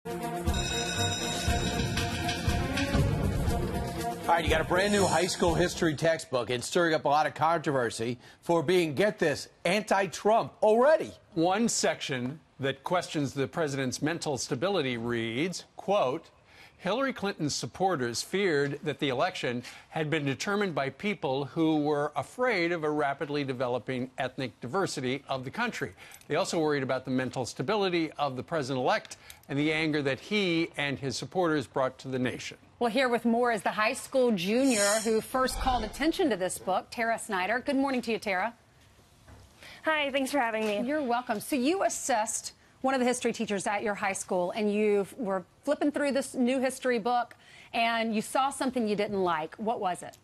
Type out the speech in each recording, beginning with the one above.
All right, you got a brand new high school history textbook. It's stirring up a lot of controversy for being, get this, anti-Trump already. One section that questions the president's mental stability reads, quote, Hillary Clinton's supporters feared that the election had been determined by people who were afraid of a rapidly developing ethnic diversity of the country. They also worried about the mental stability of the president-elect and the anger that he and his supporters brought to the nation. Well, here with more is the high school junior who first called attention to this book, Tarra Snyder. Good morning to you, Tarra. Hi, thanks for having me. You're welcome. So you assessed one of the history teachers at your high school, and you were flipping through this new history book, and you saw something you didn't like. What was it?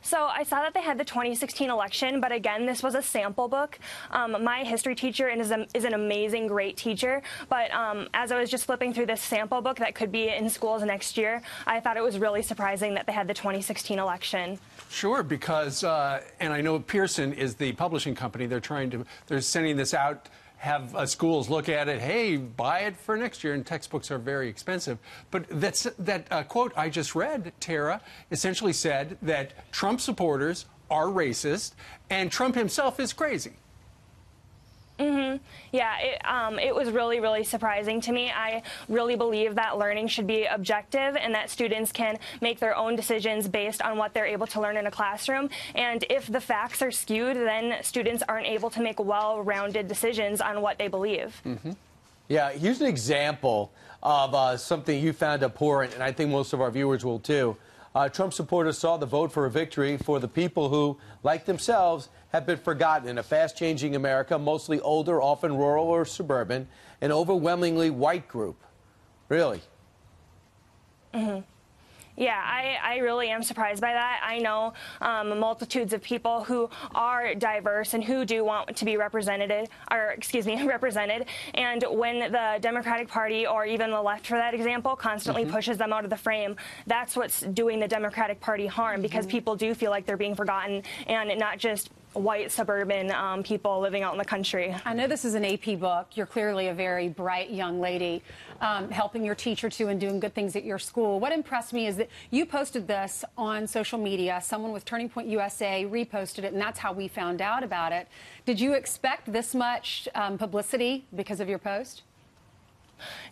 So I saw that they had the 2016 election, but again, this was a sample book. My history teacher is an amazing, great teacher, but as I was just flipping through this sample book that could be in schools next year, I thought it was really surprising that they had the 2016 election. Sure, because, and I know Pearson is the publishing company, they're sending this out, have schools look at it, hey, buy it for next year, and textbooks are very expensive. But that quote I just read, Tarra, essentially said that Trump supporters are racist and Trump himself is crazy. Yeah, it was really, really surprising to me. I really believe that learning should be objective and that students can make their own decisions based on what they're able to learn in a classroom. And if the facts are skewed, then students aren't able to make well-rounded decisions on what they believe. Yeah, here's an example of something you found abhorrent, and I think most of our viewers will too. Trump supporters saw the vote for a victory for the people who, like themselves, have been forgotten in a fast-changing America, mostly older, often rural or suburban, an overwhelmingly white group. Really? Yeah, I really am surprised by that. I know multitudes of people who are diverse and who do want to be represented. And when the Democratic Party, or even the left for that example, constantly pushes them out of the frame, that's what's doing the Democratic Party harm, because people do feel like they're being forgotten, and not just white suburban people living out in the country. I know this is an AP book. You're clearly a very bright young lady, helping your teacher too and doing good things at your school. What impressed me is that you posted this on social media. Someone with Turning Point USA reposted it, and that's how we found out about it. Did you expect this much publicity because of your post?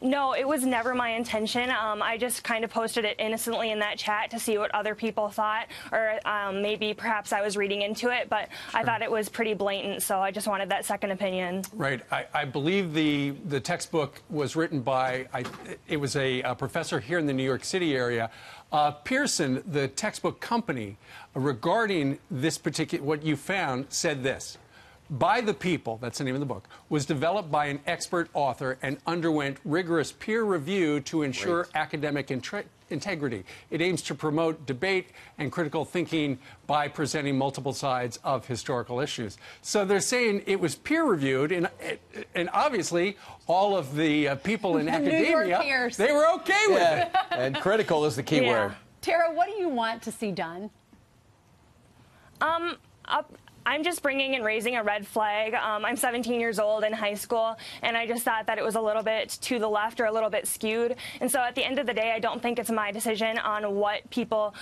No, it was never my intention. I just kind of posted it innocently in that chat to see what other people thought, or maybe perhaps I was reading into it, but I thought it was pretty blatant, so I just wanted that second opinion. Right. I believe the textbook was written by, it was a professor here in the New York City area. Pearson, the textbook company, regarding this particular, what you found, said this. By the People, that's the name of the book, was developed by an expert author and underwent rigorous peer review to ensure academic integrity. It aims to promote debate and critical thinking by presenting multiple sides of historical issues. So they're saying it was peer reviewed, and obviously all of the people in academia, they were okay with it. And critical is the key word. Tarra, what do you want to see done? I'm just bringing and raising a red flag. I'm 17 years old in high school, and I just thought that it was a little bit to the left or a little bit skewed. And so at the end of the day, I don't think it's my decision on what people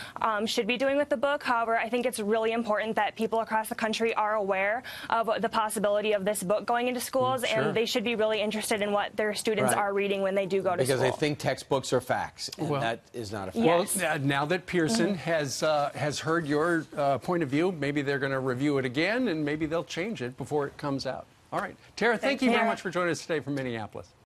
should be doing with the book. However, I think it's really important that people across the country are aware of the possibility of this book going into schools, and they should be really interested in what their students are reading when they do go to school. Because they think textbooks are facts, and that is not a fact. Well, now that Pearson has heard your point of view, maybe they're going to review it again, and maybe they'll change it before it comes out. All right. Tarra, thank you very much for joining us today from Minneapolis.